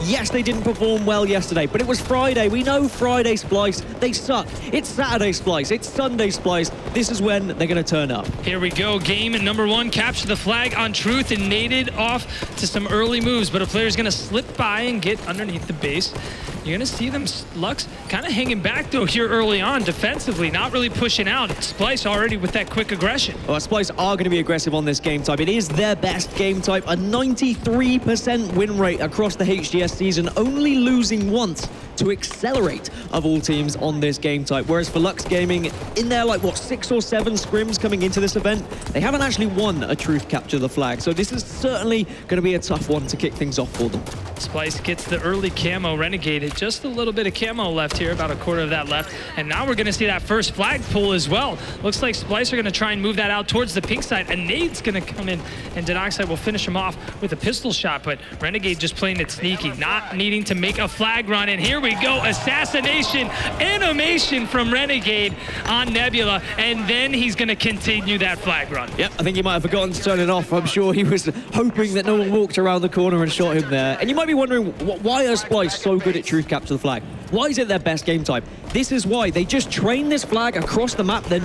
Yes, they didn't perform well yesterday, but it was Friday. We know Friday Splyce, they suck. It's Saturday Splyce, it's Sunday Splyce. This is when they're going to turn up. Here we go. Game number 1. Capture the flag on Truth and naded off to some early moves, but a player's going to slip by and get underneath the base. You're going to see them, LUX, kind of hanging back, though, here early on defensively, not really pushing out. Splyce already with that quick aggression. Well, Splyce are going to be aggressive on this game type. It is their best game type, a 93% win rate across the HCS season, only losing once to Accelerate of all teams on this game type. Whereas for LUX Gaming, in their, like, what, 6 or 7 scrims coming into this event, they haven't actually won a Truth Capture the Flag. So this is certainly going to be a tough one to kick things off for them. Splyce gets the early camo. Renegade, just a little bit of camo left here, about a quarter of that left. And now we're going to see that first flag pull as well. Looks like Splyce are going to try and move that out towards the pink side. A nade's going to come in, and Denoxide will finish him off with a pistol shot. But Renegade just playing it sneaky, not needing to make a flag run. And here we go, assassination, animation from Renegade on Nebula. And then he's going to continue that flag run. Yep, I think he might have forgotten to turn it off. I'm sure he was hoping that no one walked around the corner and shot him there. And you might be wondering, why are Splyce so good at Truth Capture the Flag? Why is it their best game type? This is why. They just train this flag across the map. They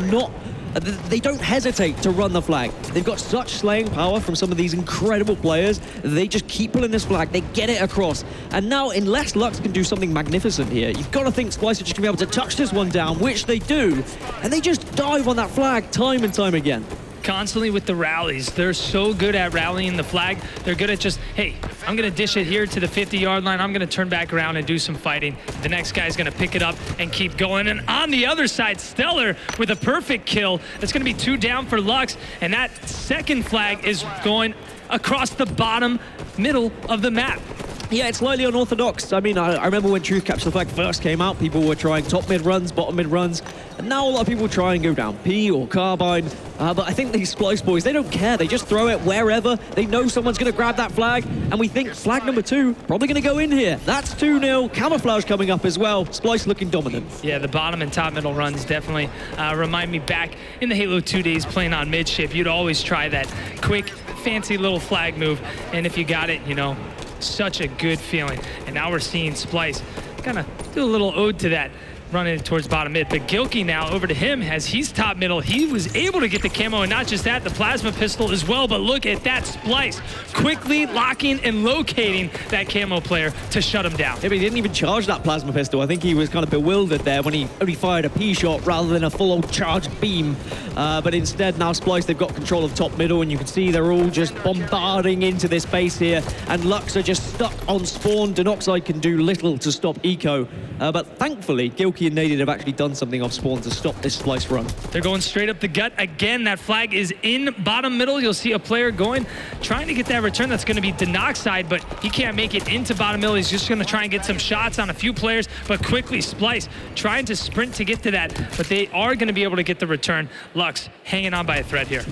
don't hesitate to run the flag. They've got such slaying power from some of these incredible players. They just keep pulling this flag. They get it across. And now, unless LUX can do something magnificent here, you've got to think Splyce are just going to be able to touch this one down, which they do. And they just dive on that flag time and time again. Constantly with the rallies. They're so good at rallying the flag. They're good at just, hey, I'm going to dish it here to the 50-yard line. I'm going to turn back around and do some fighting. The next guy's going to pick it up and keep going. And on the other side, Stellar with a perfect kill. It's going to be 2 down for LUX. And that second flag is going across the bottom middle of the map. Yeah, it's slightly unorthodox. I mean, I remember when Truth Capture the Flag first came out, people were trying top mid runs, bottom mid runs, and now a lot of people try and go down P or Carbine. But I think these Splyce boys, they don't care. They just throw it wherever. They know someone's going to grab that flag, and we think flag number 2 probably going to go in here. That's 2-0. Camouflage coming up as well. Splyce looking dominant. Yeah, the bottom and top middle runs definitely remind me back in the Halo 2 days playing on midship. You'd always try that quick, fancy little flag move, and if you got it, you know, such a good feeling. And now we're seeing Splyce kind of do a little ode to that, running towards bottom mid. But Gilkey now over to him as he's top middle. He was able to get the camo, and not just that, the plasma pistol as well. But look at that, Splyce quickly locking and locating that camo player to shut him down. Yeah, but he didn't even charge that plasma pistol. I think he was kind of bewildered there when he only fired a P shot rather than a full old charged beam. But instead now Splyce, they've got control of top middle, and you can see they're all just bombarding into this base here. And LUX are just stuck on spawn. Denoxide can do little to stop Eco. But thankfully, Gilkey and Naded have actually done something off spawn to stop this Splyce run. They're going straight up the gut. Again, that flag is in bottom middle. You'll see a player going, trying to get that return. That's going to be Denoxide, but he can't make it into bottom middle. He's just going to try and get some shots on a few players, but quickly Splyce trying to sprint to get to that, but they are going to be able to get the return. LUX hanging on by a thread here.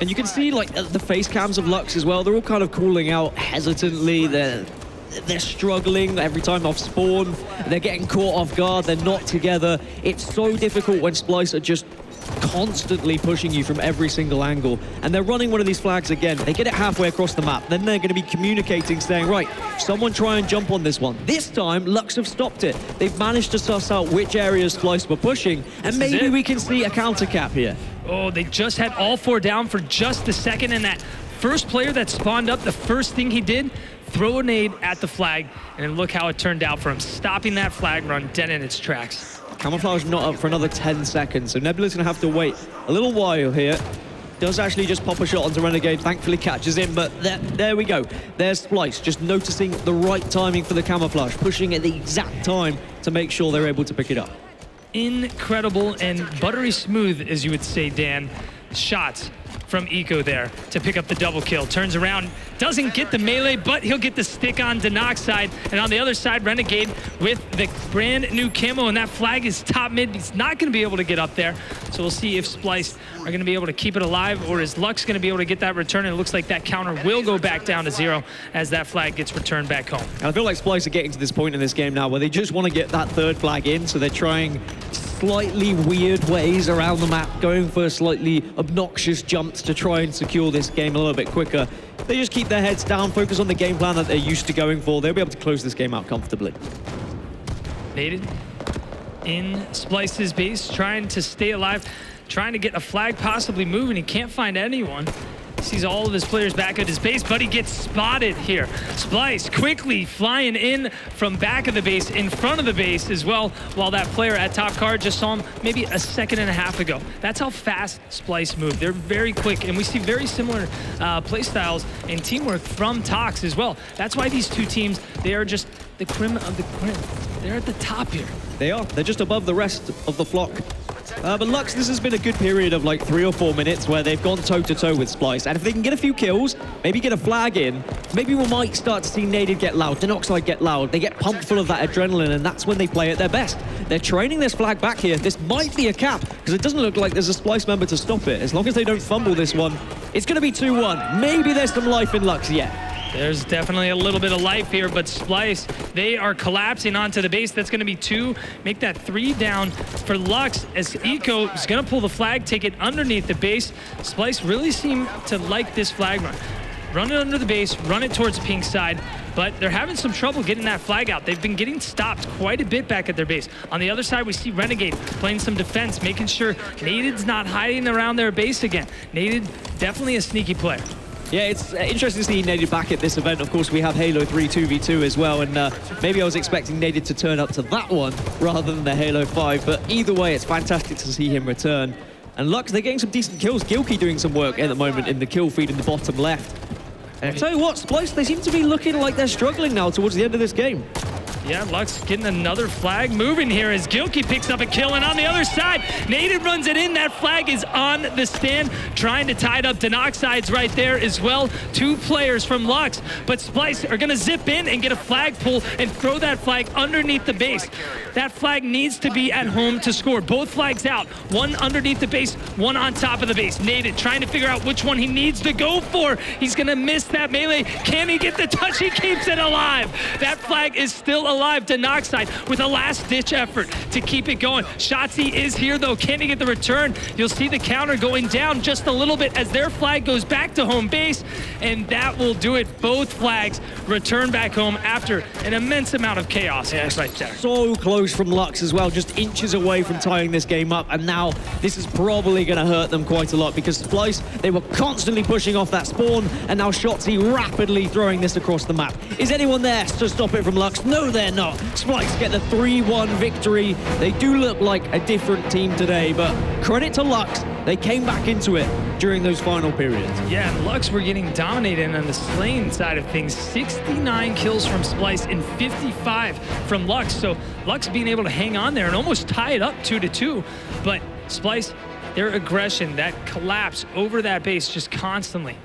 And you can see, like, the face cams of LUX as well. They're all kind of calling out hesitantly. They're struggling every time off spawn. They're getting caught off guard. They're not together. It's so difficult when Splyce are just constantly pushing you from every single angle. And they're running one of these flags again. They get it halfway across the map. Then they're going to be communicating, saying, right, someone try and jump on this one. This time, LUX have stopped it. They've managed to suss out which areas Splyce were pushing. And maybe we can see a counter cap here. Oh, they just had all 4 down for just a second. And that first player that spawned up, the first thing he did, throw a nade at the flag, and then look how it turned out for him, stopping that flag run dead in its tracks. Camouflage not up for another 10 seconds, so Nebula's going to have to wait a little while here. Does actually just pop a shot onto Renegade, thankfully catches him, but there we go. There's Splyce, just noticing the right timing for the camouflage, pushing at the exact time to make sure they're able to pick it up. Incredible and buttery smooth, as you would say, Dan, shots from Eco there to pick up the double kill. Turns around, doesn't get the melee, but he'll get the stick on Denoxide. And on the other side, Renegade with the brand new camo, and that flag is top mid. He's not going to be able to get up there. So we'll see if Splyce are going to be able to keep it alive, or is LUX going to be able to get that return. And it looks like that counter will go back down to 0 as that flag gets returned back home. And I feel like Splyce are getting to this point in this game now where they just want to get that third flag in, so they're trying slightly weird ways around the map, going for slightly obnoxious jumps to try and secure this game a little bit quicker. They just keep their heads down, focus on the game plan that they're used to going for. They'll be able to close this game out comfortably. Nated in Splyce's base, trying to stay alive, trying to get a flag possibly moving. He can't find anyone. Sees all of his players back at his base, but he gets spotted here. Splyce quickly flying in from back of the base, in front of the base as well, while that player at top card just saw him maybe a second and a half ago. That's how fast Splyce moved. They're very quick, and we see very similar play styles and teamwork from TOX as well. That's why these two teams, they are just the cream of the cream. They're at the top here. They are. They're just above the rest of the flock. But LUX, this has been a good period of like 3 or 4 minutes where they've gone toe-to-toe with Splyce. And if they can get a few kills, maybe get a flag in, maybe we might start to see Nated get loud, Denoxide get loud. They get pumped full of that adrenaline, and that's when they play at their best. They're training this flag back here. This might be a cap, because it doesn't look like there's a Splyce member to stop it. As long as they don't fumble this one, it's going to be 2-1. Maybe there's some life in LUX yet. There's definitely a little bit of life here, but Splyce, they are collapsing onto the base. That's going to be 2. Make that 3 down for LUX as Eco is going to pull the flag, take it underneath the base. Splyce really seem to like this flag run. Run it under the base, run it towards the pink side, but they're having some trouble getting that flag out. They've been getting stopped quite a bit back at their base. On the other side, we see Renegade playing some defense, making sure Nated's not hiding around their base again. Nated, definitely a sneaky player. Yeah, it's interesting to see Nated back at this event. Of course, we have Halo 3 2v2 as well, and maybe I was expecting Nated to turn up to that one rather than the Halo 5, but either way, it's fantastic to see him return. And LUX, they're getting some decent kills. Gilkey doing some work at the moment in the kill feed in the bottom left. And I tell you what, Splyce, they seem to be looking like they're struggling now towards the end of this game. Yeah, LUX getting another flag moving here as Gilkey picks up a kill, and on the other side, Nated runs it in. That flag is on the stand, trying to tie it up. Denoxide's right there as well. 2 players from LUX, but Splyce are gonna zip in and get a flag pull and throw that flag underneath the base. That flag needs to be at home to score. Both flags out, 1 underneath the base, 1 on top of the base. Nated trying to figure out which one he needs to go for. He's gonna miss that melee. Can he get the touch? He keeps it alive. That flag is still alive. Denoxide with a last-ditch effort to keep it going. Shotzi is here, though. Can he get the return? You'll see the counter going down just a little bit as their flag goes back to home base, and that will do it. Both flags return back home after an immense amount of chaos. Yes, right there. So close from LUX as well, just inches away from tying this game up, and now this is probably going to hurt them quite a lot because Splyce, they were constantly pushing off that spawn, and now Shotzi rapidly throwing this across the map. Is anyone there to stop it from LUX? No, they're not. Splyce get the 3-1 victory. They do look like a different team today, but credit to LUX, they came back into it during those final periods. Yeah, LUX were getting dominated on the slaying side of things. 69 kills from Splyce and 55 from LUX. So LUX being able to hang on there and almost tie it up 2-2. But Splyce, their aggression, that collapse over that base just constantly.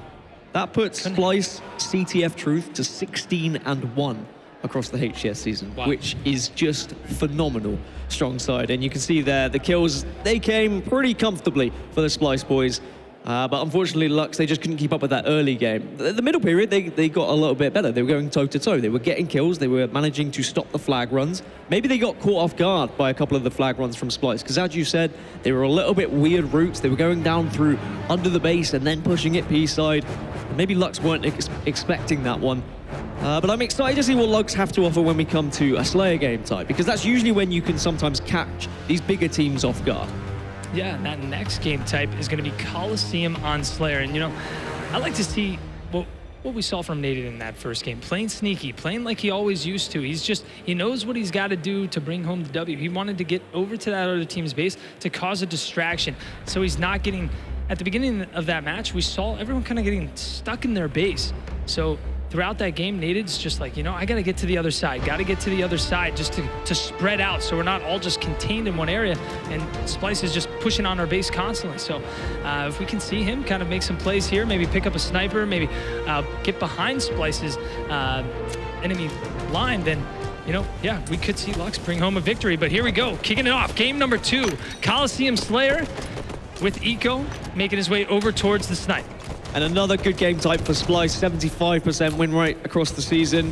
That puts Splyce CTF Truth to 16-1 across the HCS season, wow, which is just phenomenal. Strong side, and you can see there the kills, they came pretty comfortably for the Splyce boys. But unfortunately, LUX, they just couldn't keep up with that early game. The middle period, they got a little bit better. They were going toe-to-toe. They were getting kills. They were managing to stop the flag runs. Maybe they got caught off guard by a couple of the flag runs from Splyce, because as you said, they were a little bit weird routes. They were going down through under the base and then pushing it P-side. Maybe LUX weren't expecting that one. But I'm excited to see what LUX have to offer when we come to a Slayer game type, because that's usually when you can sometimes catch these bigger teams off guard. Yeah, and that next game type is going to be Coliseum on Slayer. And, you know, I like to see what we saw from Nated in that first game. Playing sneaky, playing like he always used to. He knows what he's got to do to bring home the W. He wanted to get over to that other team's base to cause a distraction. So he's not getting, at the beginning of that match, we saw everyone kind of getting stuck in their base. So throughout that game, Nated's just like, you know, I got to get to the other side, just to spread out so we're not all just contained in one area. And Splyce is just pushing on our base constantly. So if we can see him kind of make some plays here, maybe pick up a sniper, maybe get behind Splyce's enemy line, then, you know, yeah, we could see LUX bring home a victory. But here we go, kicking it off. Game number 2, Coliseum Slayer with Eco making his way over towards the snipe. And another good game type for Splyce, 75% win rate across the season.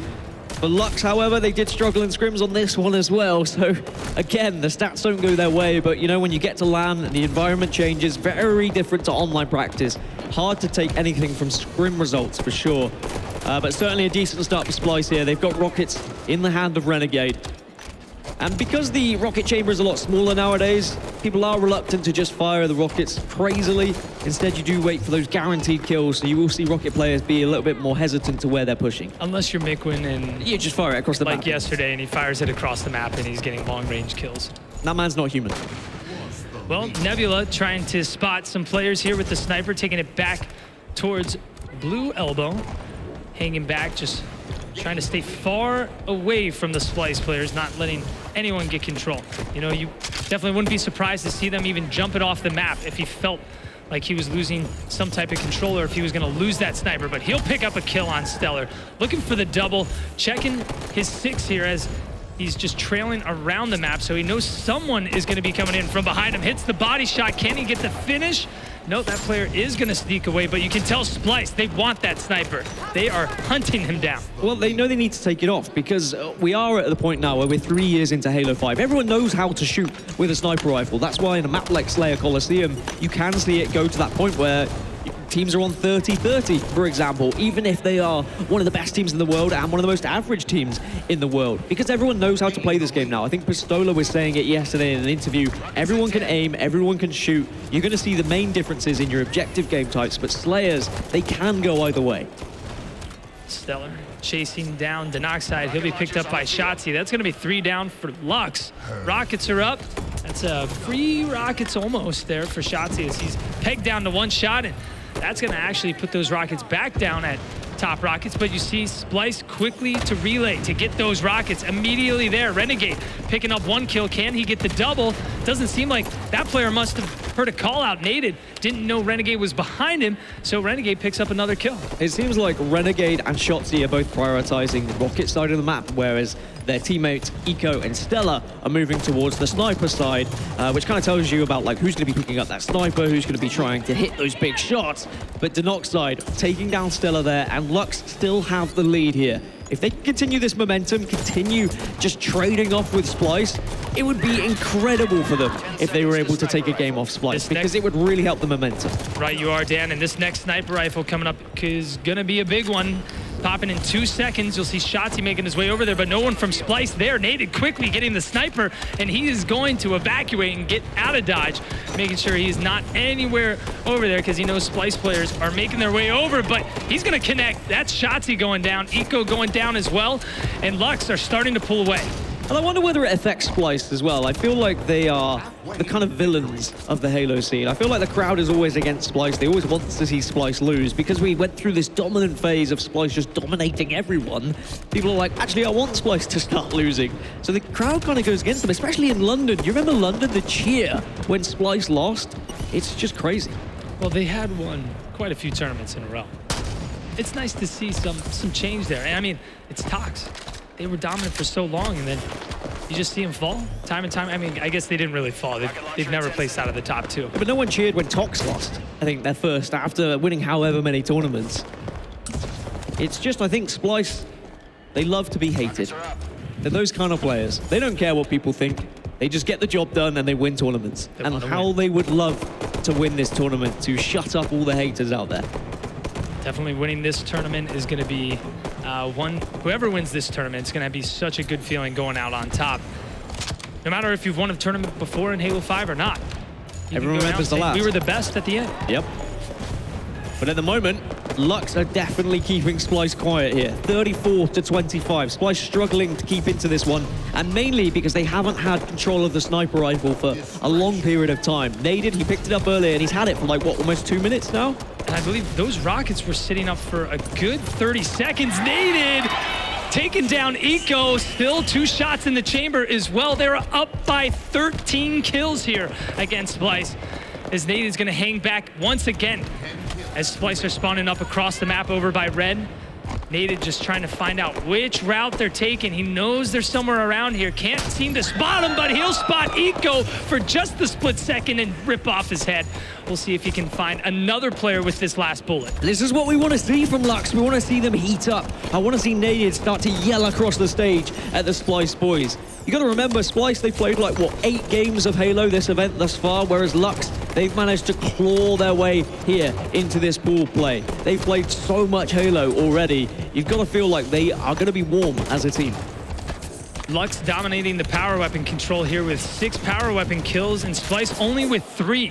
For LUX, however, they did struggle in scrims on this one as well. So again, the stats don't go their way, but you know, when you get to LAN and the environment changes, very different to online practice. Hard to take anything from scrim results for sure. But certainly a decent start for Splyce here. They've got rockets in the hand of Renegade. And because the rocket chamber is a lot smaller nowadays, people are reluctant to just fire the rockets crazily. Instead, you do wait for those guaranteed kills, so you will see rocket players be a little bit more hesitant to where they're pushing. Unless you're Mikwin and You just fire it across the map. like yesterday, and he fires it across the map, and he's getting long-range kills. That man's not human. Well, Nebula trying to spot some players here with the sniper, taking it back towards Blue Elbow. Hanging back, just trying to stay far away from the Splyce players, not letting anyone get control. You know, you definitely wouldn't be surprised to see them even jump it off the map if he felt like he was losing some type of control or if he was gonna lose that sniper, but he'll pick up a kill on Stellar. Looking for the double, checking his 6 here as he's just trailing around the map, so he knows someone is gonna be coming in from behind him. Hits the body shot, can he get the finish? No, that player is gonna sneak away, but you can tell Splyce, they want that sniper. They are hunting him down. Well, they know they need to take it off because we are at the point now where we're 3 years into Halo 5. Everyone knows how to shoot with a sniper rifle. That's why in a map like Slayer Coliseum, you can see it go to that point where teams are on 30-30, for example, even if they are one of the best teams in the world and one of the most average teams in the world, because everyone knows how to play this game now. I think Pistola was saying it yesterday in an interview. Everyone can aim, everyone can shoot. You're going to see the main differences in your objective game types, but Slayers, they can go either way. Stellar chasing down Denoxide. He'll be picked up by Shotzi. That's going to be 3 down for Lux. Rockets are up. That's 3 rockets almost there for Shotzi as he's pegged down to 1 shot, and that's going to actually put those rockets back down at top rockets, but you see Splyce quickly to relay to get those rockets immediately there. Renegade picking up 1 kill. Can he get the double? Doesn't seem like that player must have heard a call out. Naded didn't know Renegade was behind him, so Renegade picks up another kill. It seems like Renegade and Shotzi are both prioritizing the rocket side of the map, whereas their teammates Eco and Stella are moving towards the sniper side, which kind of tells you about like who's going to be picking up that sniper, who's going to be trying to hit those big shots. But Denoxide taking down Stella there, and LUX still have the lead here. If they can continue this momentum, continue just trading off with Splyce, it would be incredible for them if they were able to take a game off Splyce, because it would really help the momentum. Right you are, Dan, and this next sniper rifle coming up is gonna be a big one. Popping in 2 seconds, you'll see Shotzi making his way over there, but no one from Splyce there. Naded quickly getting the sniper, and he is going to evacuate and get out of dodge, making sure he's not anywhere over there because he knows Splyce players are making their way over, but he's gonna connect. That's Shotzi going down, Eco going down as well, and Lux are starting to pull away. And I wonder whether it affects Splyce as well. I feel like they are the kind of villains of the Halo scene. I feel like the crowd is always against Splyce. They always want to see Splyce lose because we went through this dominant phase of Splyce just dominating everyone. People are like, actually, I want Splyce to start losing. So the crowd kind of goes against them, especially in London. You remember London, the cheer when Splyce lost? It's just crazy. Well, they had won quite a few tournaments in a row. It's nice to see some change there. And I mean, it's TOX. They were dominant for so long, and then you just see them fall time and time. I mean, I guess they didn't really fall. They've never placed out of the top 2. But no one cheered when TOX lost. I think their first after winning however many tournaments. It's just, I think Splyce, they love to be hated. They're those kind of players. They don't care what people think. They just get the job done and they win tournaments. And how they would love to win this tournament to shut up all the haters out there. Definitely winning this tournament is going to be whoever wins this tournament, it's going to be such a good feeling going out on top. No matter if you've won a tournament before in Halo 5 or not. Everyone remembers the last. We were the best at the end. Yep. But at the moment, LUX are definitely keeping Splyce quiet here. 34-25. Splyce struggling to keep into this one, and mainly because they haven't had control of the sniper rifle for a long period of time. Naded, he picked it up earlier, and he's had it for like, what, almost 2 minutes now? And I believe those rockets were sitting up for a good 30 seconds. Naded, taking down Eco, still 2 shots in the chamber as well. They're up by 13 kills here against Splyce, as Naded's gonna hang back once again as Splyce are spawning up across the map over by Red. Nated just trying to find out which route they're taking. He knows they're somewhere around here. Can't seem to spot him, but he'll spot Eco for just the split second and rip off his head. We'll see if he can find another player with this last bullet. This is what we want to see from LUX. We want to see them heat up. I want to see Nated start to yell across the stage at the Splyce boys. You got to remember, Splyce, they played like, what, 8 games of Halo this event thus far, whereas LUX, they've managed to claw their way here into this pool play. They've played so much Halo already. You've got to feel like they are going to be warm as a team. LUX dominating the power weapon control here with 6 power weapon kills, and Splyce only with 3.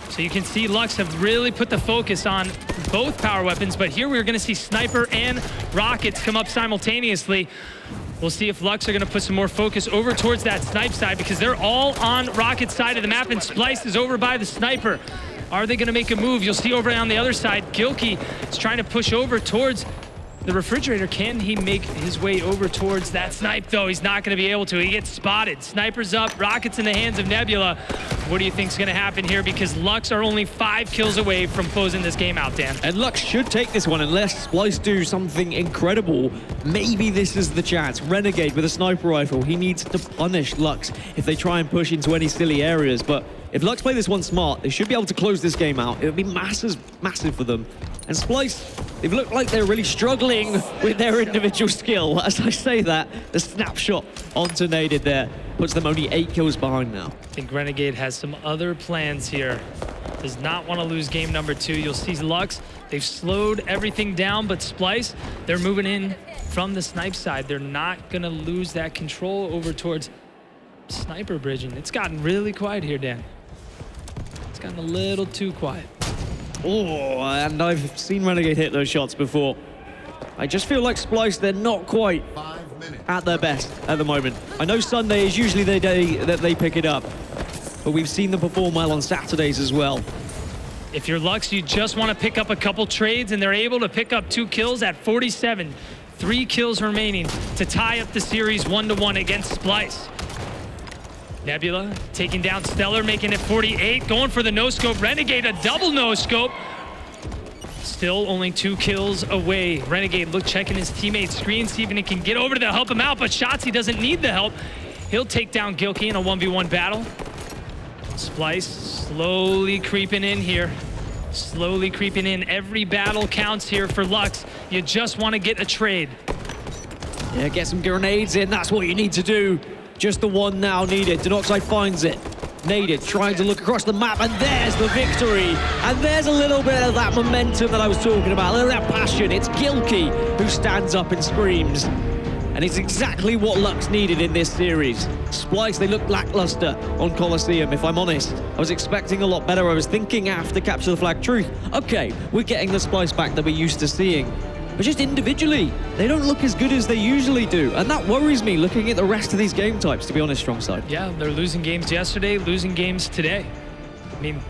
So you can see LUX have really put the focus on both power weapons, but here we're going to see Sniper and Rockets come up simultaneously. We'll see if LUX are going to put some more focus over towards that Snipe side, because they're all on Rocket's side of the map, and Splyce is over by the Sniper. Are they going to make a move? You'll see over on the other side, Gilkey is trying to push over towards the refrigerator. Can he make his way over towards that Snipe, though? He's not going to be able to. He gets spotted. Sniper's up. Rocket's in the hands of Nebula. What do you think's going to happen here? Because LUX are only 5 kills away from closing this game out, Dan. And LUX should take this one unless Splyce do something incredible. Maybe this is the chance. Renegade with a sniper rifle. He needs to punish LUX if they try and push into any silly areas. But if LUX play this one smart, they should be able to close this game out. It would be massive for them. And Splyce, they've looked like they're really struggling with their individual skill. As I say that, the snapshot onto Nated there puts them only 8 kills behind now. I think Renegade has some other plans here. Does not want to lose game number 2. You'll see LUX, they've slowed everything down, but Splyce, they're moving in from the Snipe side. They're not going to lose that control over towards Sniper bridging. It's gotten really quiet here, Dan. It's gotten a little too quiet. Oh, and I've seen Renegade hit those shots before. I just feel like Splyce, they're not quite at their best at the moment. I know Sunday is usually the day that they pick it up, but we've seen them perform well on Saturdays as well. If you're LUX, you just want to pick up a couple trades, and they're able to pick up 2 kills at 47. 3 kills remaining to tie up the series 1-1 against Splyce. Nebula taking down Stellar, making it 48, going for the no-scope. Renegade, a double no-scope. Still only 2 kills away. Renegade checking his teammate's screen, see if he can get over to help him out, but Shotzzy doesn't need the help. He'll take down Gilkey in a 1v1 battle. Splyce slowly creeping in here. Slowly creeping in. Every battle counts here for LUX. You just want to get a trade. Yeah, get some grenades in. That's what you need to do. Just the one now needed. Denoxide finds it. Nated trying to look across the map, and there's the victory. And there's a little bit of that momentum that I was talking about, a little of that passion. It's Gilkey who stands up and screams. And it's exactly what LUX needed in this series. Splyce, they look lackluster on Coliseum, if I'm honest. I was expecting a lot better. I was thinking after Capture the Flag Truth, okay, we're getting the Splyce back that we're used to seeing. But just individually, they don't look as good as they usually do. And that worries me looking at the rest of these game types, to be honest, Strong Side. Yeah, they're losing games yesterday, losing games today. I mean,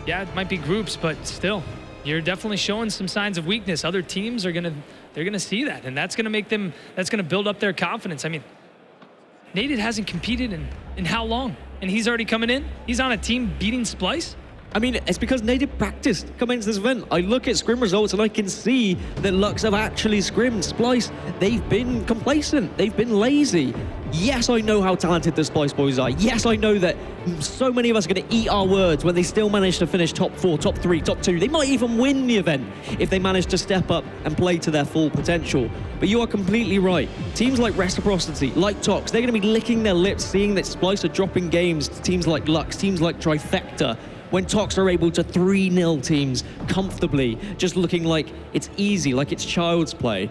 yeah, it might be groups, but still, you're definitely showing some signs of weakness. Other teams are they're gonna see that, and that's gonna build up their confidence. I mean, Nated hasn't competed in how long? And he's already coming in? He's on a team beating Splyce? I mean, it's because Nated practiced coming into this event. I look at scrim results and I can see that LUX have actually scrimmed. Splyce, they've been complacent. They've been lazy. Yes, I know how talented the Splyce boys are. Yes, I know that so many of us are going to eat our words when they still manage to finish top 4, top 3, top 2. They might even win the event if they manage to step up and play to their full potential. But you are completely right. Teams like Reciprocity, like TOX, they're going to be licking their lips seeing that Splyce are dropping games to teams like LUX, teams like Trifecta, when TOX are able to 3-0 teams comfortably, just looking like it's easy, like it's child's play.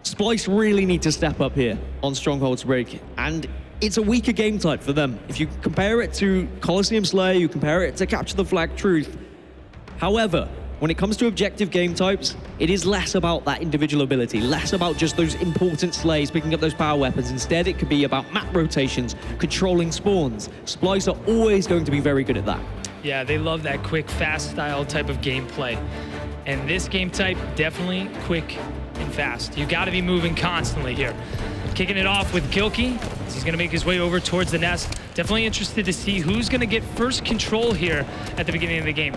Splyce really need to step up here on Stronghold's break, and it's a weaker game type for them. If you compare it to Coliseum Slayer, you compare it to Capture the Flag Truth. However, when it comes to objective game types, it is less about that individual ability, less about just those important slays picking up those power weapons. Instead, it could be about map rotations, controlling spawns. Splyce are always going to be very good at that. Yeah, they love that quick, fast style type of gameplay. And this game type, definitely quick and fast. You got to be moving constantly here. Kicking it off with Gilkey. He's going to make his way over towards the nest. Definitely interested to see who's going to get first control here at the beginning of the game.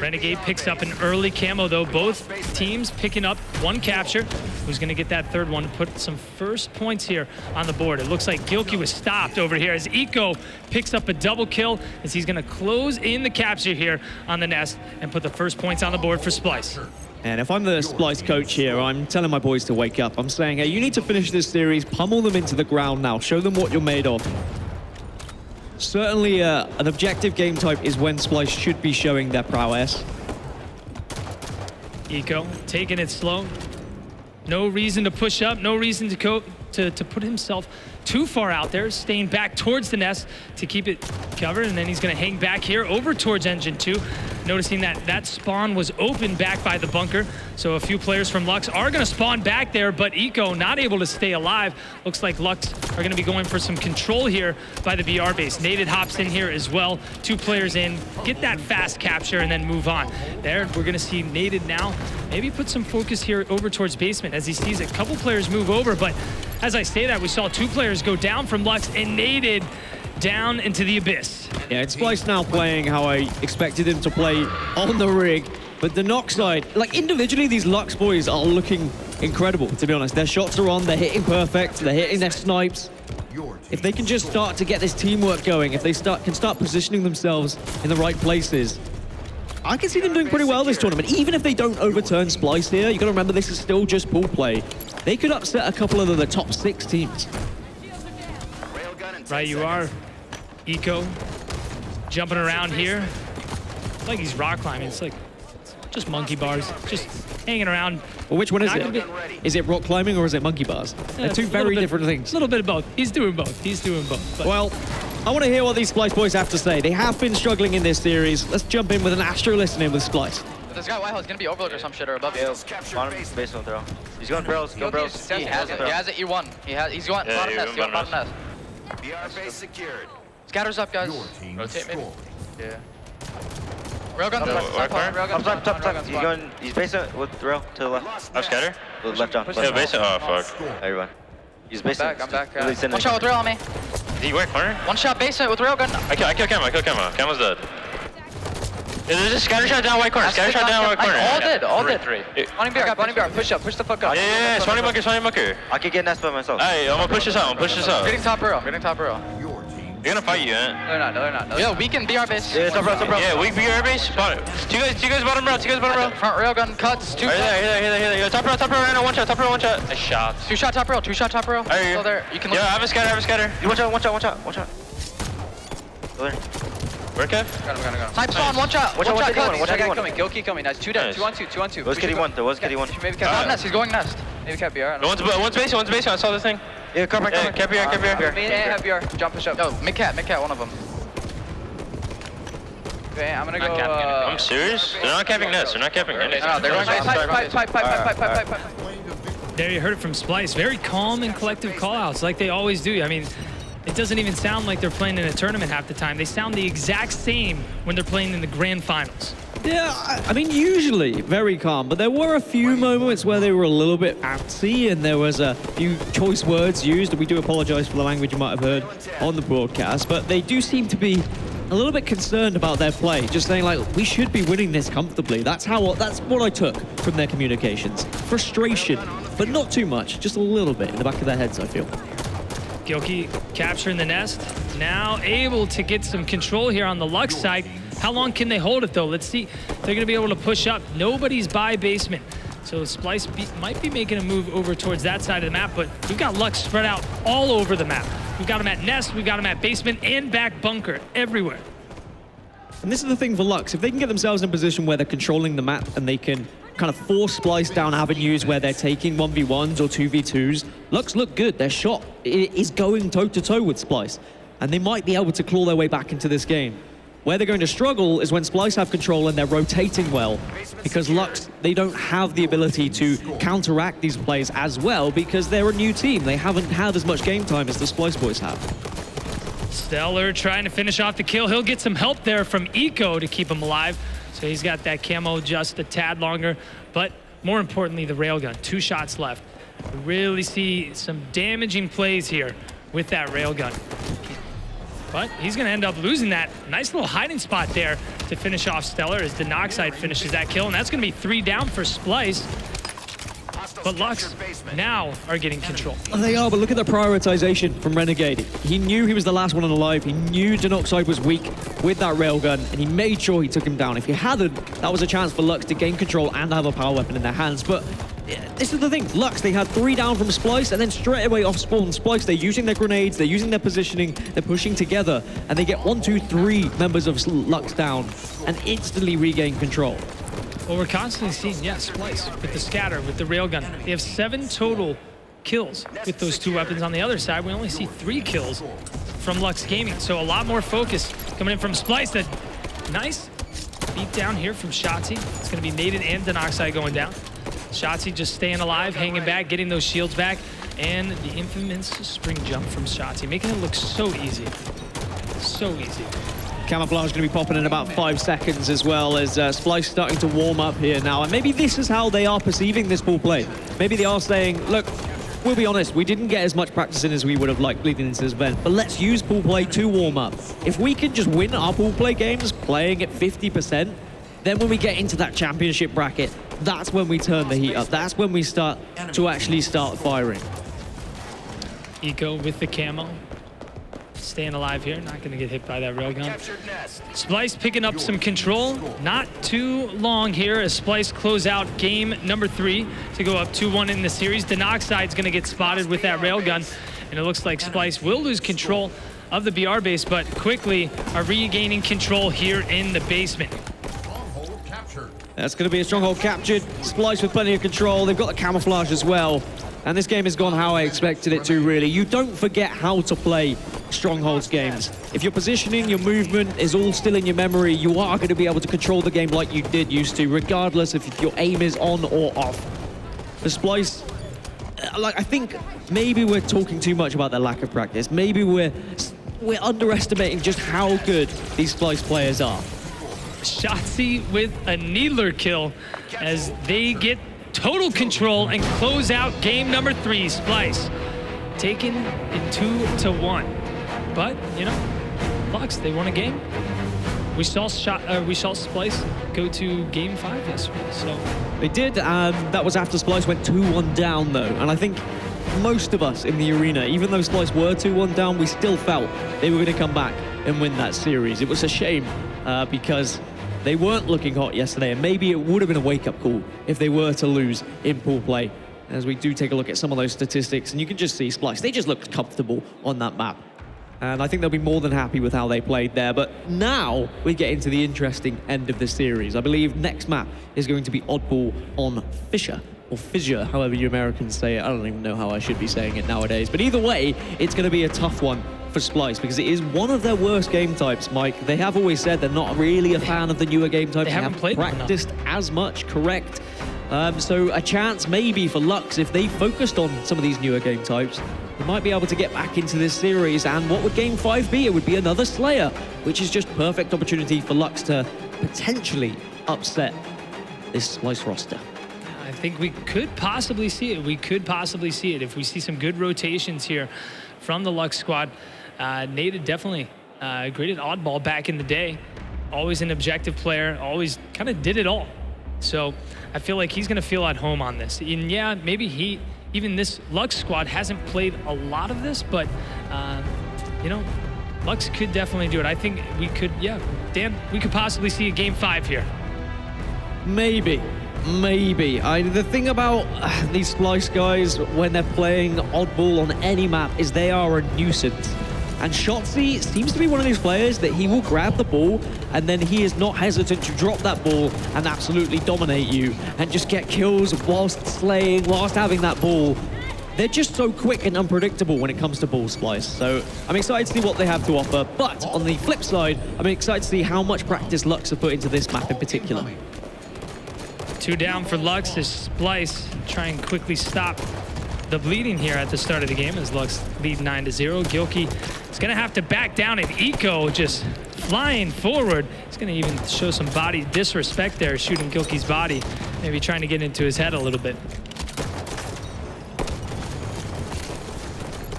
Renegade picks up an early camo, though. Both teams picking up one capture. Who's going to get that third one to put some first points here on the board? It looks like Gilky was stopped over here as Eco picks up a double kill as he's going to close in the capture here on the nest and put the first points on the board for Splyce. And if I'm the Splyce coach here, I'm telling my boys to wake up. I'm saying, hey, you need to finish this series, pummel them into the ground now, show them what you're made of. Certainly an objective game type is when Splyce should be showing their prowess. Eco taking it slow. No reason to push up, no reason to go to put himself too far out there, staying back towards the nest to keep it covered, and then he's gonna hang back here over towards Engine 2. Noticing that spawn was open back by the bunker, so a few players from LUX are gonna spawn back there, but Eco not able to stay alive. Looks like LUX are gonna be going for some control here by the BR base. Naded hops in here as well. 2 players in, get that fast capture and then move on. There, we're gonna see Naded now maybe put some focus here over towards basement as he sees a couple players move over, but as I say that, we saw 2 players go down from LUX and Naded down into the abyss. Yeah, it's Splyce now playing how I expected him to play on the rig, but the knock side, like individually, these LUX boys are looking incredible, to be honest. Their shots are on, they're hitting perfect, they're hitting their snipes. If they can just start to get this teamwork going, if they can start positioning themselves in the right places, I can see them doing pretty well this tournament. Even if they don't overturn Splyce here, you gotta remember this is still just pool play. They could upset a couple of the top 6 teams. Right, you are. Eco jumping around here. Like he's rock climbing. It's like just monkey bars, just hanging around. Well, which one is it? Is it rock climbing or is it monkey bars? They're 2 very different things. A little bit of both. He's doing both. He's doing both. But well, I want to hear what these Splyce boys have to say. They have been struggling in this series. Let's jump in with an Astro listening with Splyce. This guy Whitehall is gonna be overlooked or some shit or above you. Bottom basement throw. He's going barrels, go barrels. He has it E1. He's going bottom nest, bottom nest. BR base secured. Scatters up, guys. Rotate maybe. Yeah. Railgun, Top. He's going, he's basement with the rail to the left. I'm scatter. Left John. Yeah, basement. Oh, fuck. Everyone. He's basement. I'm back. Release in One shot with rail on me. Did he work corner? One shot basement with railgun. I kill Camo. Camo's dead. Yeah, there's a scatter shot down white corner. Scatter shot down white corner. All did. Three. Spawning BR, push the fuck up. Yeah. Spawning bunker. I could get nest by myself. Hey, I'm gonna push this out. Getting top rail. They're gonna fight you, eh? No, they're not. Yo, weaken BR base. Yeah, top row. Yeah, weak BR base. Two guys bottom row. Front railgun cuts. 2 Right there. Yo, top row right now. One shot. Nice shot. 2 shot top rail. Hey, Still there. You can look. Yeah, I have a scatter. Watch out. Go there. Where, Kev? Got him. Snipe spawn, one shot. Watch out, Cut. watch out, Guy one. coming. Gilky coming. Nice. 2 dead. Nice. 2 on 2. 2 on 2. There was kitty one. Maybe Cap nest. He's going nest. Maybe Cap BR. One's basement. I saw the thing. Yeah, come back. Cap here. Me and have BR. Jump push up. Yo, mid cat, one of them. Okay, I'm gonna go. I'm serious? They're not capping nets. No, they're going pipe. there you heard it from Splyce. Very calm and collective call-outs like they always do. I mean, it doesn't even sound like they're playing in a tournament half the time. They sound the exact same when they're playing in the grand finals. Yeah, I mean, usually very calm, but there were a few moments where they were a little bit antsy and there was a few choice words used. We do apologize for the language you might have heard on the broadcast, but they do seem to be a little bit concerned about their play, just saying like, we should be winning this comfortably. That's what I took from their communications. Frustration, but not too much, just a little bit in the back of their heads, I feel. Gilky capturing the nest, now able to get some control here on the LUX side. How long can they hold it though? Let's see. They're gonna be able to push up. Nobody's by basement. So Splyce might be making a move over towards that side of the map, but we've got LUX spread out all over the map. We've got them at nest, we've got them at basement, and back bunker, everywhere. And this is the thing for LUX. If they can get themselves in a position where they're controlling the map and they can kind of force Splyce down avenues where they're taking 1v1s or 2v2s, LUX look good. Their shot is going toe-to-toe with Splyce, and they might be able to claw their way back into this game. Where they're going to struggle is when Splyce have control and they're rotating well, because LUX, they don't have the ability to counteract these plays as well because they're a new team. They haven't had as much game time as the Splyce boys have. Stellar trying to finish off the kill. He'll get some help there from Eco to keep him alive. So he's got that camo just a tad longer, but more importantly, the railgun. 2 shots left. We really see some damaging plays here with that railgun. But he's gonna end up losing that. Nice little hiding spot there to finish off Stellar as Denoxide finishes that kill, and that's going to be 3 down for Splyce. But LUX now are getting control. They are, but look at the prioritization from Renegade. He knew he was the last one alive. He knew Denoxide was weak with that railgun, and he made sure he took him down. If he hadn't, that was a chance for LUX to gain control and have a power weapon in their hands. But this is the thing. LUX, they had 3 down from Splyce, and then straight away off spawn Splyce, they're using their grenades, they're using their positioning, they're pushing together, and they get 1, 2, 3 members of LUX down and instantly regain control. Well, we're constantly seeing, yes, Splyce with the scatter, with the railgun. They have 7 total kills with those 2 weapons. On the other side, we only see 3 kills from LUX Gaming. So a lot more focus coming in from Splyce. That nice beat down here from Shotzi. It's going to be Naded and Denoxide going down. Shotzi just staying alive, hanging back, getting those shields back. And the infamous spring jump from Shotzi, making it look so easy. So easy. Camouflage going to be popping in about 5 seconds as well as Splyce starting to warm up here now. And maybe this is how they are perceiving this pool play. Maybe they are saying, look, we'll be honest, we didn't get as much practice in as we would have liked leading into this event, but let's use pool play to warm up. If we can just win our pool play games playing at 50%, then when we get into that championship bracket, that's when we turn the heat up. That's when we start to actually start firing. Eco with the camo. Staying alive here, not going to get hit by that railgun. Splyce picking up some control. Not too long here as Splyce close out game number 3 to go up 2-1 in the series. Denoxide's going to get spotted with that railgun, and it looks like Splyce will lose control of the BR base, but quickly are regaining control here in the basement. That's going to be a stronghold captured. Splyce with plenty of control. They've got the camouflage as well. And this game has gone how I expected it to, really. You don't forget how to play Strongholds games. If your positioning, your movement is all still in your memory, you are going to be able to control the game like you did used to, regardless if your aim is on or off. For Splyce, I think maybe we're talking too much about their lack of practice. Maybe we're underestimating just how good these Splyce players are. Shotzi with a Needler kill as they get total control and close out game number 3. Splyce taken in 2-1. But, you know, LUX, they won a game. We saw Splyce go to game 5 yesterday, so. They did, and that was after Splyce went 2-1 down, though. And I think most of us in the arena, even though Splyce were 2-1 down, we still felt they were going to come back and win that series. It was a shame because they weren't looking hot yesterday, and maybe it would have been a wake-up call if they were to lose in pool play. As we do take a look at some of those statistics, and you can just see Splyce, they just looked comfortable on that map. And I think they'll be more than happy with how they played there. But now we get into the interesting end of the series. I believe next map is going to be Oddball on Fisher, or Fissure, however you Americans say it. I don't even know how I should be saying it nowadays. But either way, it's going to be a tough one for Splyce because it is one of their worst game types, Mike. They have always said they're not really a fan of the newer game types. They haven't played practiced as much, correct? So a chance maybe for LUX if they focused on some of these newer game types. They might be able to get back into this series, and what would game 5 be? It would be another Slayer, which is just perfect opportunity for LUX to potentially upset this Splyce roster. I think we could possibly see it. We could possibly see it if we see some good rotations here from the LUX squad. Nada definitely great at oddball back in the day. Always an objective player, always kind of did it all. So I feel like he's going to feel at home on this. And yeah, maybe even this LUX squad hasn't played a lot of this, but you know, LUX could definitely do it. I think we could, yeah, Dan, we could possibly see a game 5 here. Maybe. The thing about these Splyce guys when they're playing oddball on any map is they are a nuisance. And Shotzi seems to be one of these players that he will grab the ball and then he is not hesitant to drop that ball and absolutely dominate you and just get kills whilst slaying, whilst having that ball. They're just so quick and unpredictable when it comes to ball Splyce. So I'm excited to see what they have to offer. But on the flip side, I'm excited to see how much practice LUX have put into this map in particular. 2 down for LUX as Splyce try and quickly stop the bleeding here at the start of the game as LUX lead 9-0. Gilkey is going to have to back down, and Eco just flying forward. He's going to even show some body disrespect there, shooting Gilkey's body, maybe trying to get into his head a little bit.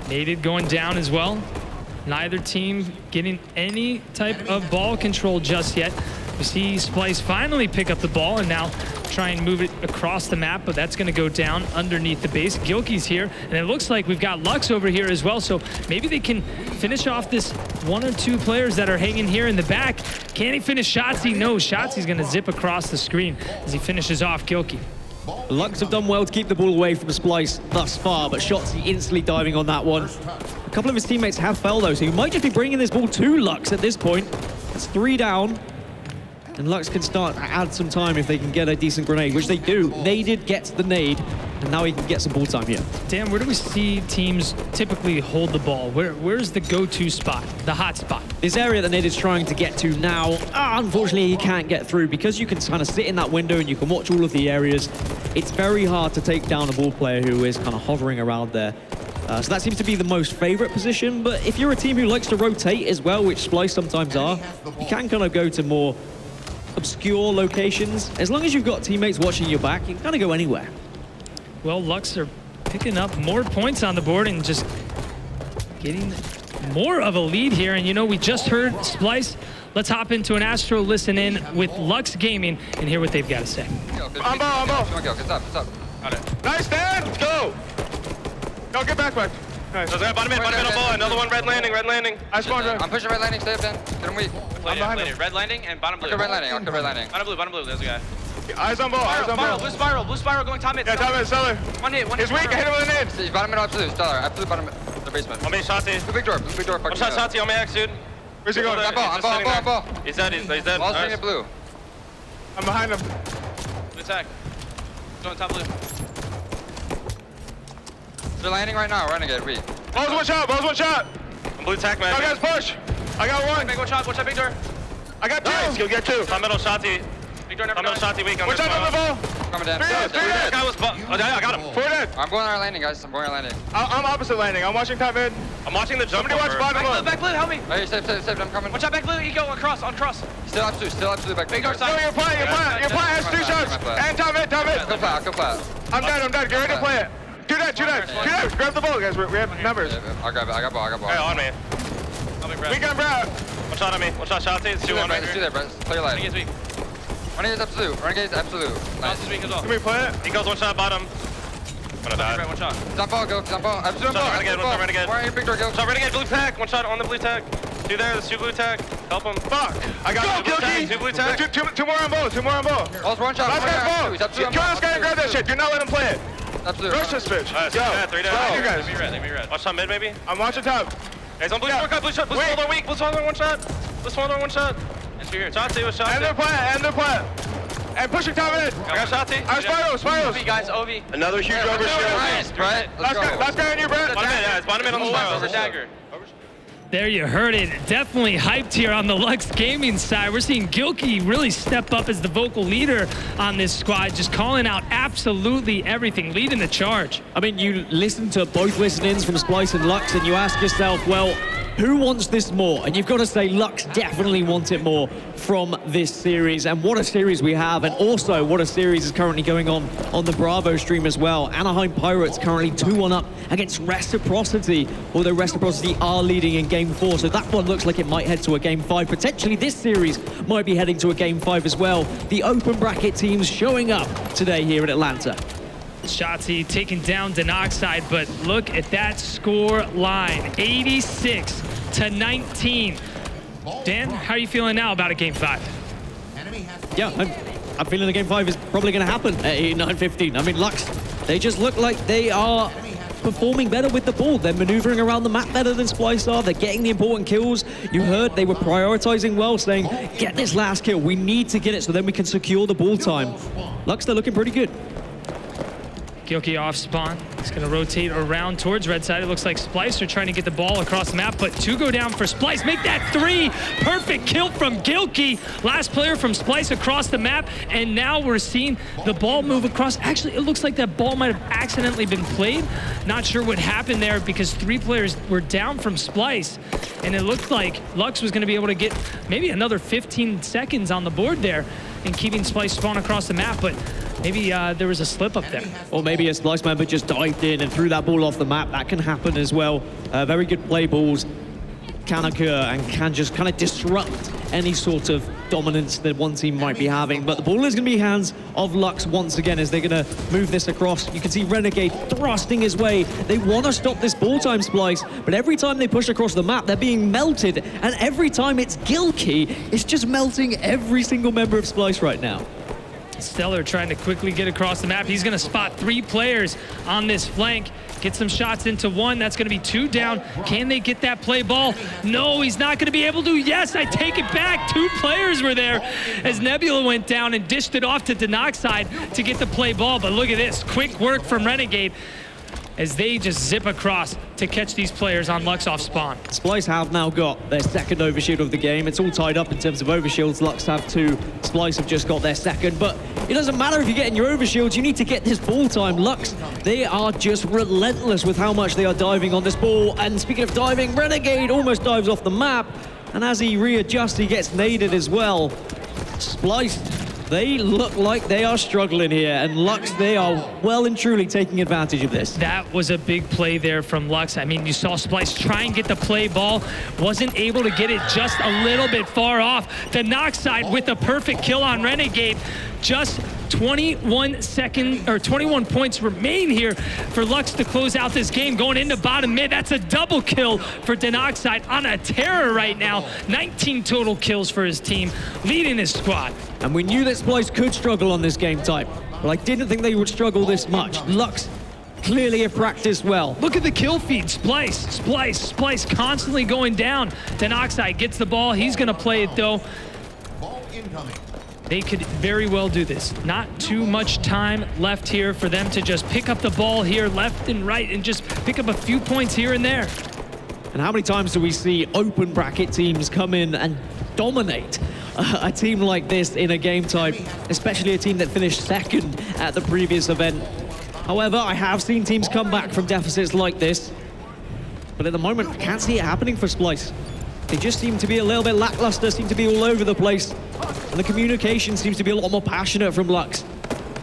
Naded going down as well. Neither team getting any type of ball control just yet. We see Splyce finally pick up the ball and now try and move it across the map, but that's going to go down underneath the base. Gilkey's here, and it looks like we've got LUX over here as well, so maybe they can finish off this 1 or 2 players that are hanging here in the back. Can he finish Shotzi? No, Shotzi's going to zip across the screen as he finishes off Gilkey. LUX have done well to keep the ball away from Splyce thus far, but Shotzi instantly diving on that one. A couple of his teammates have fell though, so he might just be bringing this ball to LUX at this point. It's 3 down. And LUX can start to add some time if they can get a decent grenade, which they do. Naded gets the nade, and now he can get some ball time here. Dan, where do we see teams typically hold the ball? Where's the go-to spot, the hot spot? This area that Naded's trying to get to now, unfortunately he can't get through because you can kind of sit in that window and you can watch all of the areas. It's very hard to take down a ball player who is kind of hovering around there. So that seems to be the most favorite position, but if you're a team who likes to rotate as well, which Splyce sometimes are, you can kind of go to more obscure locations. As long as you've got teammates watching your back, you can kind of go anywhere. Well, LUX are picking up more points on the board and just getting more of a lead here. And you know, we just heard Splyce. Let's hop into an Astro listen in with LUX Gaming and hear what they've got to say. I'm ball. Good stuff. Got it. Nice, Dan. Let's go. Go, get back. Nice. So bottom middle ball. Another one, red landing. I spawned red. I'm pushing red landing, stay up, Dan. Get him weak. I'm behind him. Red landing and bottom blue. I'll red landing. Bottom blue, there's a guy. Eyes on ball. Blue spiral going top mid. Yeah, top mid, Stellar. One hit. He's weak, I hit him with an He's bottom middle, absolute. Stellar, absolute bottom mid. The basement. On me, Shotzi. Blue big door. One shot, Shotzi on my X, dude. Where's he going? I'm ball. He's dead. He's dead. Ball's Nice. swinging blue. I'm behind him. Blue attack. Going top blue. They're landing right now, Renegade, weak. Ball's one shot. I'm blue tack, man. Go guys, push. I got one. Big one shot. Watch that big door. I got 2. You'll get 2. Top middle, Shotzi. Big door never Top middle, done. Shotzi weak. Watch out on the ball. Coming down. 3 dead. This guy was I got him. 4 dead. I'm going our landing, guys. I'm opposite landing. I'm watching top mid. I'm watching the jump. Somebody watch bottom up. Back blue, help me. Hey, safe. I'm coming. Watch out back blue. Eco on cross. Still absolute back. Big door No, side. you're playing. Your plan has 2 shots. And top mid. Go flat. I'm dead. Get ready to play it. 2 dead. Grab the ball, guys. We have numbers. I'll grab it. I got ball. Hey, on me. We got Brad. One shot on me. One shot, Shotzi. It's 2-1 right Let's do here. that, Brett. Play your line. Renegades weak. Renegades absolute. Mouse Nice. is weak as well. Can we play it? He goes one shot bottom. Gonna die. Right, one shot. Jump ball, go. Absolute ball. Renegade, one shot, Renegade. Why are you big door, go? Shot Renegade, blue tag. One shot on the blue tag. 2 there. There's 2 blue tag. Help him. Fuck. I got Go, Gilkey. 2 blue tag. Two more on ball. All's one shot. Last guy's ball. He's absolute. Kill this guy and grab that shit. Do not let him play it. Absolute. Rush this bitch. Alright, Go. 3 Go, down. you guys. Let me red. Watch top mid, maybe. I'm watching top. Hey, he's on blue Yeah. shot. Blue shot. Blue Wait. swallow weak. Blue swallow one shot. Blue swallow one shot. And two here. Shotzi was shot. End their plan. And pushing top mid. I got Shotzi. Spyros. OV, guys, OV. Another huge overshield. Nice, Brett. Let's go. Last guy on you, Brett. Bottom mid, yeah. It's bottom mid on the Over spiral. dagger. There you heard it. Definitely hyped here on the LUX Gaming side. We're seeing Gilkey really step up as the vocal leader on this squad, just calling out absolutely everything, leading the charge. I mean, you listen to both listen-ins from Splyce and LUX and you ask yourself, well, who wants this more? And you've got to say LUX definitely want it more from this series. And what a series we have. And also what a series is currently going on the Bravo stream as well. Anaheim Pirates currently 2-1 up against Reciprocity, although Reciprocity are leading in Game 4. So that one looks like it might head to a Game 5. Potentially this series might be heading to a Game 5 as well. The open bracket teams showing up today here in Atlanta. Shotzi taking down Denoxide, but look at that score line, 86-19. Dan, how are you feeling now about a Game 5? Yeah, I'm feeling the Game 5 is probably going to happen at 89-15. I mean, LUX, they just look like they are performing better with the ball. They're maneuvering around the map better than Splyce are. They're getting the important kills. You heard they were prioritizing well, saying, get this last kill. We need to get it so then we can secure the ball time. LUX, they're looking pretty good. Gilkey off spawn. He's going to rotate around towards red side. It looks like Splyce are trying to get the ball across the map, but 2 go down for Splyce. Make that 3. Perfect kill from Gilkey. Last player from Splyce across the map, and now we're seeing the ball move across. Actually, it looks like that ball might have accidentally been played. Not sure what happened there because 3 players were down from Splyce, and it looked like LUX was going to be able to get maybe another 15 seconds on the board there and keeping Splyce spawn across the map, but maybe there was a slip up there. Or maybe a Splyce member just dived in and threw that ball off the map. That can happen as well. Very good play balls. can occur and can just kind of disrupt any sort of dominance that one team might be having. But the ball is going to be hands of LUX once again as they're going to move this across. You can see Renegade thrusting his way. They want to stop this ball time, Splyce, but every time they push across the map, they're being melted. And every time it's Gilkey, it's just melting every single member of Splyce right now. Stellar trying to quickly get across the map. He's going to spot 3 players on this flank. Get some shots into 1. That's going to be 2 down. Can they get that play ball? No, he's not going to be able to. Yes, I take it back. 2 players were there as Nebula went down and dished it off to Denoxide to get the play ball. But look at this. Quick work from Renegade as they just zip across to catch these players on LUX off spawn. Splyce have now got their second overshield of the game. It's all tied up in terms of overshields. LUX have 2. Splyce have just got their second. But it doesn't matter if you're getting your overshields. You need to get this ball time. LUX, they are just relentless with how much they are diving on this ball. And speaking of diving, Renegade almost dives off the map. And as he readjusts, he gets naded as well. Splyce, they look like they are struggling here, and LUX, they are well and truly taking advantage of this. That was a big play there from LUX. I mean, you saw Splyce try and get the play ball, wasn't able to get it just a little bit far off. The Denoxide with the perfect kill on Renegade. Just 21 points remain here for LUX to close out this game. Going into bottom mid, that's a double kill for Denoxide on a terror right now. 19 total kills for his team, leading his squad. And we knew that Splyce could struggle on this game type, but I didn't think they would struggle this much. LUX clearly have practiced well. Look at the kill feed. Splyce constantly going down. Denoxide gets the ball. He's going to play it, though. Ball incoming. They could very well do this. Not too much time left here for them to just pick up the ball here left and right and just pick up a few points here and there. And how many times do we see open bracket teams come in and dominate a team like this in a game type, especially a team that finished second at the previous event? However, I have seen teams come back from deficits like this, but at the moment, I can't see it happening for Splyce. They just seem to be a little bit lackluster, seem to be all over the place, and the communication seems to be a lot more passionate from LUX.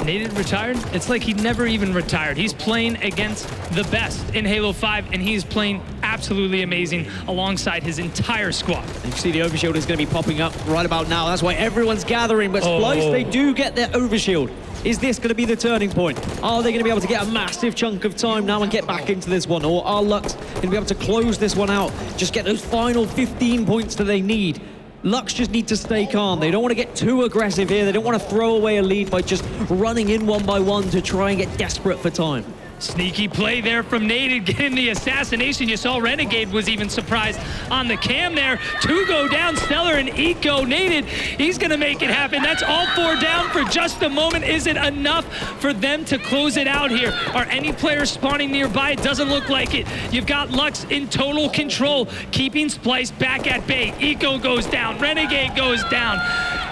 Naded retired? It's like he never even retired. He's playing against the best in Halo 5, and he's playing absolutely amazing alongside his entire squad. And you see the overshield is going to be popping up right about now. That's why everyone's gathering, but Splyce, they do get their overshield. Is this going to be the turning point? Are they going to be able to get a massive chunk of time now and get back into this one? Or are LUX going to be able to close this one out? Just get those final 15 points that they need. LUX just need to stay calm. They don't want to get too aggressive here. They don't want to throw away a lead by just running in one by one to try and get desperate for time. Sneaky play there from Naded, getting the assassination. You saw Renegade was even surprised on the cam there. 2 go down, Stellar and Eco. Naded, he's going to make it happen. That's all 4 down for just a moment. Is it enough for them to close it out here? Are any players spawning nearby? It doesn't look like it. You've got LUX in total control, keeping Splyce back at bay. Eco goes down, Renegade goes down.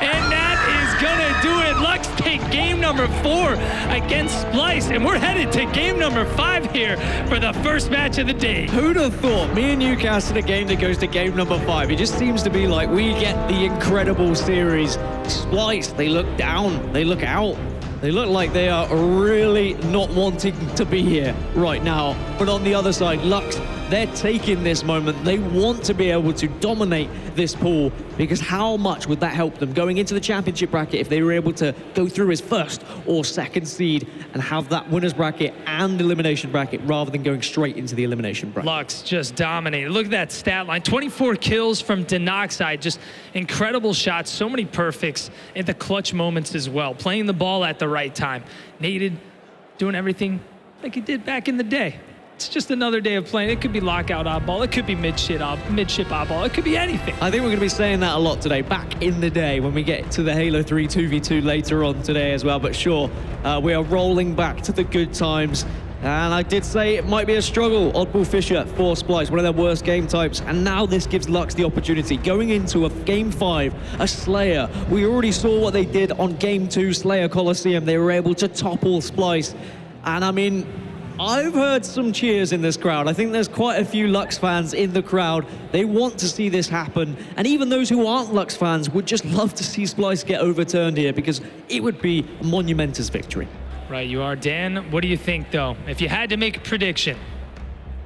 And that is going to do it. LUX take game number 4 against Splyce, and we're headed to game number 5 here for the first match of the day. Who'd have thought? Me and you casted a game that goes to game number 5. It just seems to be like we get the incredible series. Splyce, they look down, they look out. They look like they are really not wanting to be here right now. But on the other side, LUX, they're taking this moment. They want to be able to dominate this pool, because how much would that help them going into the championship bracket if they were able to go through as first or second seed and have that winners bracket and elimination bracket rather than going straight into the elimination bracket? LUX just dominated. Look at that stat line. 24 kills from Denoxide. Just incredible shots. So many perfects in the clutch moments as well. Playing the ball at the right time. Naded, doing everything like he did back in the day. It's just another day of playing. It could be lockout oddball. It could be midship oddball. It could be anything. I think we're going to be saying that a lot today, back in the day, when we get to the Halo 3 2v2 later on today as well. But sure, we are rolling back to the good times. And I did say it might be a struggle. Oddball Fisher for Splyce, one of their worst game types. And now this gives LUX the opportunity. Going into a game 5, a Slayer. We already saw what they did on game 2, Slayer Coliseum. They were able to topple Splyce. And I mean, I've heard some cheers in this crowd. I think there's quite a few LUX fans in the crowd. They want to see this happen. And even those who aren't LUX fans would just love to see Splyce get overturned here, because it would be a monumentous victory. Right, you are. Dan, what do you think, though? If you had to make a prediction.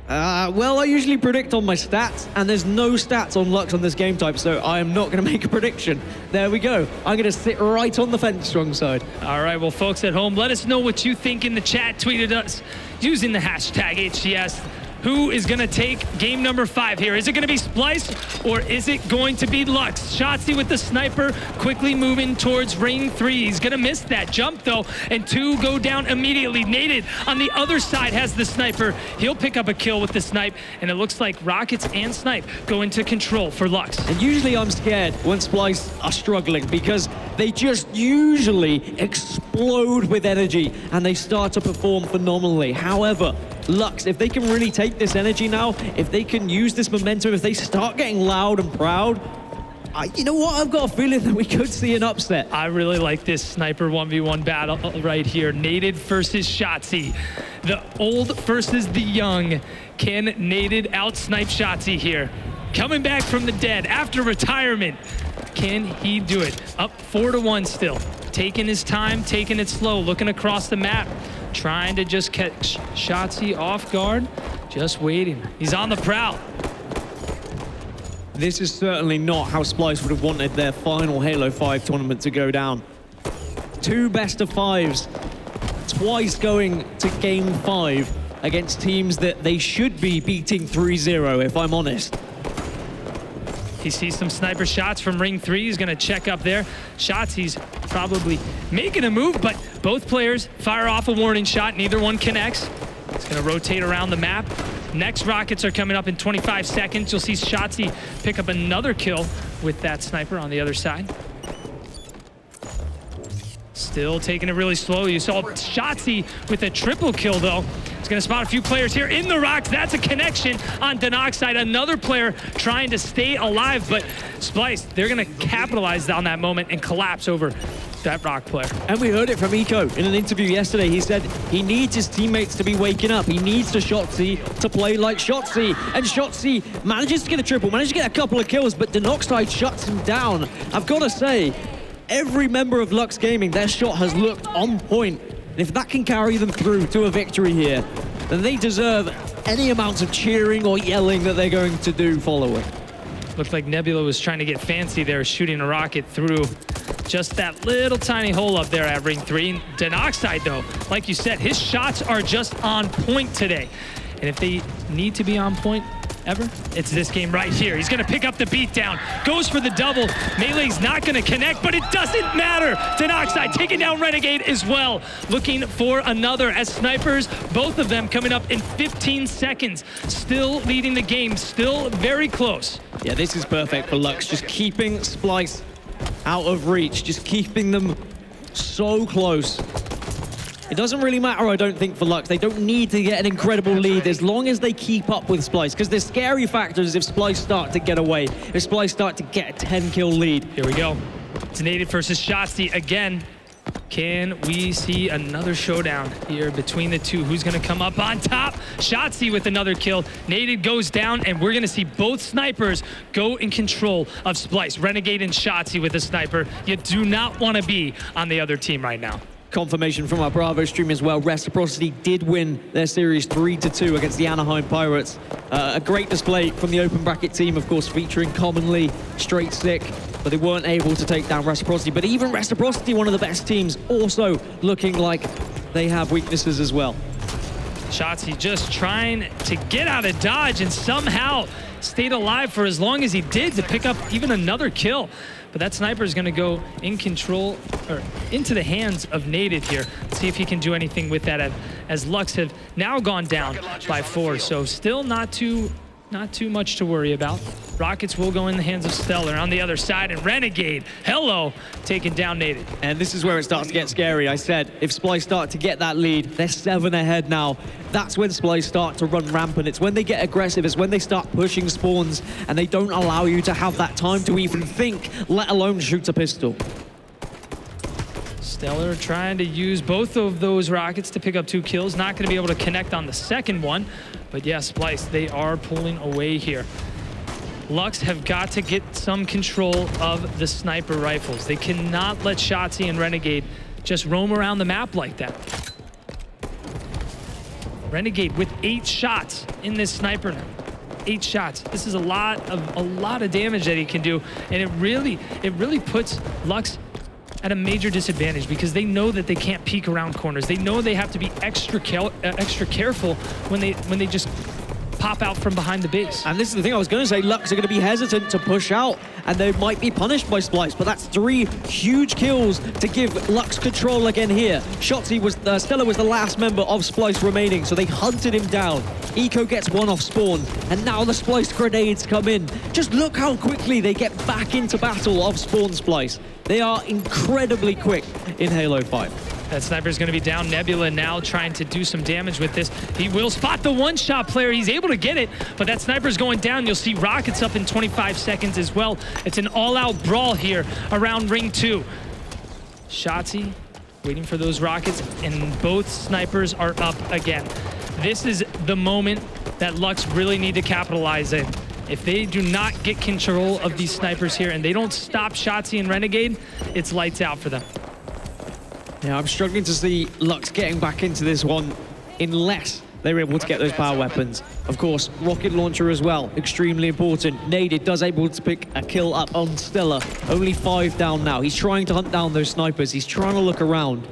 Well, I usually predict on my stats, and there's no stats on LUX on this game type, so I am not going to make a prediction. There we go. I'm going to sit right on the fence strong side. All right, well, folks at home, let us know what you think in the chat. Tweeted us using the hashtag HCS. Who is going to take game number 5 here? Is it going to be Splyce or is it going to be LUX? Shotzzy with the sniper, quickly moving towards ring 3. He's going to miss that jump, though, and 2 go down immediately. Naded on the other side has the sniper. He'll pick up a kill with the snipe, and it looks like Rockets and Snipe go into control for LUX. And usually I'm scared when Splyce are struggling because they just usually explode with energy and they start to perform phenomenally. However, LUX, if they can really take this energy now, if they can use this momentum, if they start getting loud and proud, you know what? I've got a feeling that we could see an upset. I really like this sniper 1v1 battle right here. Naded versus Shotzzy. The old versus the young. Can Naded out-snipe Shotzzy here? Coming back from the dead after retirement. Can he do it? Up 4-1 still. Taking his time, taking it slow, looking across the map. Trying to just catch Shotzzy off guard. Just waiting. He's on the prowl. This is certainly not how Splyce would have wanted their final Halo 5 tournament to go down. 2 best of 5s, twice going to game 5 against teams that they should be beating 3-0, if I'm honest. He sees some sniper shots from ring 3. He's gonna check up there. Shotzzy's probably making a move, but both players fire off a warning shot. Neither one connects. It's gonna rotate around the map. Next rockets are coming up in 25 seconds. You'll see Shotzzy pick up another kill with that sniper on the other side. Still taking it really slow. You saw Shotzzy with a triple kill, though. He's going to spot a few players here in the rocks. That's a connection on TOX side. Another player trying to stay alive, but Splyce, they're going to capitalize on that moment and collapse over that rock player. And we heard it from Eco in an interview yesterday. He said he needs his teammates to be waking up. He needs the Shotzzy to play like Shotzzy. And Shotzzy manages to get a triple, manages to get a couple of kills, but TOX side shuts him down. I've got to say, every member of LUX Gaming, their shot has looked on point. And if that can carry them through to a victory here, then they deserve any amounts of cheering or yelling that they're going to do following. Looked like Nebula was trying to get fancy there, shooting a rocket through just that little tiny hole up there at ring 3. TOX side, though, like you said, his shots are just on point today. And if they need to be on point ever, it's this game right here. He's gonna pick up the beatdown, goes for the double. Melee's not gonna connect, but it doesn't matter. TOX side taking down Renegade as well. Looking for another as snipers, both of them coming up in 15 seconds. Still leading the game, still very close. Yeah, this is perfect for LUX. Just keeping Splyce out of reach, just keeping them so close. It doesn't really matter, I don't think, for LUX. They don't need to get an incredible lead as long as they keep up with Splyce, because the scary factor is if Splyce start to get away, if Splyce start to get a 10-kill lead. Here we go. It's Naded versus Shotzzy again. Can we see another showdown here between the two? Who's gonna come up on top? Shotzzy with another kill. Naded goes down, and we're gonna see both snipers go in control of Splyce. Renegade and Shotzzy with a sniper. You do not wanna be on the other team right now. Confirmation from our Bravo stream as well. Reciprocity did win their series 3-2 against the Anaheim Pirates. A great display from the open bracket team, of course, featuring commonly Straight Sick, but they weren't able to take down Reciprocity. But even Reciprocity, one of the best teams, also looking like they have weaknesses as well. Shotzzy just trying to get out of dodge and somehow stayed alive for as long as he did to pick up even another kill. But that sniper is going to go in control, or into the hands of Naded here. Let's see if he can do anything with that, as LUX have now gone down by 4. So still not too much to worry about. Rockets will go in the hands of Stellar on the other side, and Renegade, hello, taking down Naded. And this is where it starts to get scary. I said, if Splyce start to get that lead, they're 7 ahead now. That's when Splyce start to run rampant. It's when they get aggressive. It's when they start pushing spawns, and they don't allow you to have that time to even think, let alone shoot a pistol. Stellar trying to use both of those rockets to pick up 2 kills. Not going to be able to connect on the second one. But yeah, Splyce, they are pulling away here. LUX have got to get some control of the sniper rifles. They cannot let Shotzzy and Renegade just roam around the map like that. Renegade with 8 shots in this sniper now. 8 shots. This is a lot of damage that he can do, and it really puts LUX at a major disadvantage because they know that they can't peek around corners. They know they have to be extra careful when they just pop out from behind the base. And this is the thing I was going to say, LUX are going to be hesitant to push out, and they might be punished by Splyce, but that's 3 huge kills to give LUX control again here. Stella was the last member of Splyce remaining, so they hunted him down. Eco gets 1 off spawn, and now the Splyce grenades come in. Just look how quickly they get back into battle off spawn Splyce. They are incredibly quick in Halo 5. That sniper's going to be down. Nebula now trying to do some damage with this. He will spot the one-shot player. He's able to get it, but that sniper's going down. You'll see rockets up in 25 seconds as well. It's an all-out brawl here around ring 2. Shotzzy waiting for those rockets, and both snipers are up again. This is the moment that LUX really need to capitalize in. If they do not get control of these snipers here and they don't stop Shotzzy and Renegade, it's lights out for them. Yeah, I'm struggling to see LUX getting back into this one unless they're able to get those power weapons. Of course, rocket launcher as well, extremely important. Naded does able to pick a kill up on Stella. Only 5 down now. He's trying to hunt down those snipers. He's trying to look around.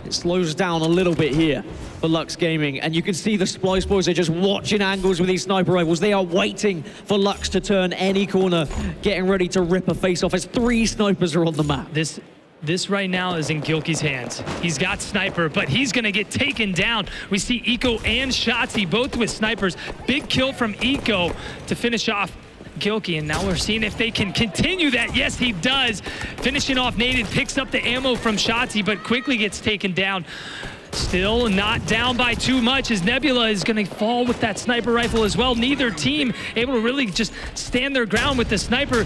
It slows down a little bit here for LUX Gaming, and you can see the Splyce boys are just watching angles with these sniper rifles. They are waiting for LUX to turn any corner, getting ready to rip a face off as 3 snipers are on the map. This right now is in Gilky's hands. He's got sniper, but he's gonna get taken down. We see Eco and Shotzzy both with snipers. Big kill from Eco to finish off Gilky, and now we're seeing if they can continue that. Yes, he does. Finishing off Naded, picks up the ammo from Shotzzy, but quickly gets taken down. Still not down by too much as Nebula is going to fall with that sniper rifle as well. Neither team able to really just stand their ground with the sniper.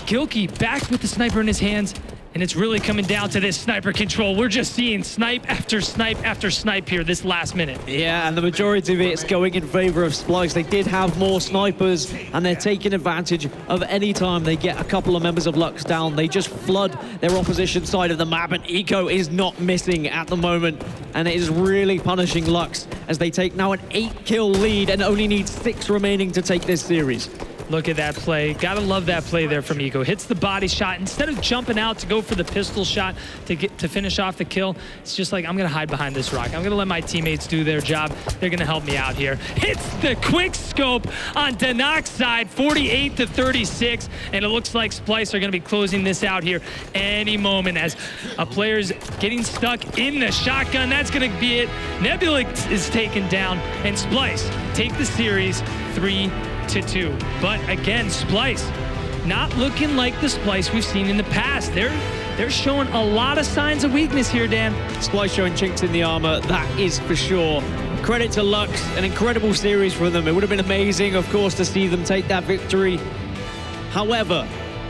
Gilky back with the sniper in his hands, and it's really coming down to this sniper control. We're just seeing snipe after snipe after snipe here this last minute. Yeah, and the majority of it's going in favor of Splyce. They did have more snipers, and they're taking advantage of any time they get a couple of members of LUX down. They just flood their opposition side of the map, and Eco is not missing at the moment, and it is really punishing LUX as they take now an 8-kill lead and only need 6 remaining to take this series. Look at that play. Gotta love that play there from Eco. Hits the body shot. Instead of jumping out to go for the pistol shot to finish off the kill, it's just like, I'm gonna hide behind this rock. I'm gonna let my teammates do their job. They're gonna help me out here. Hits the quick scope on Danox's side, 48-36, and it looks like Splyce are gonna be closing this out here any moment as a player's getting stuck in the shotgun. That's gonna be it. Nebula is taken down, and Splyce take the series 3-2. But again, Splyce not looking like the Splyce we've seen in the past. They're showing a lot of signs of weakness here, Dan. Splyce showing chinks in the armor, that is for sure. Credit to LUX, an incredible series for them. It would have been amazing, of course, to see them take that victory. However,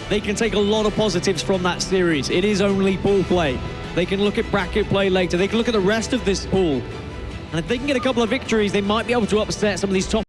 they can take a lot of positives from that series. It is only pool play. They can look at bracket play later. They can look at the rest of this pool. And if they can get a couple of victories, they might be able to upset some of these top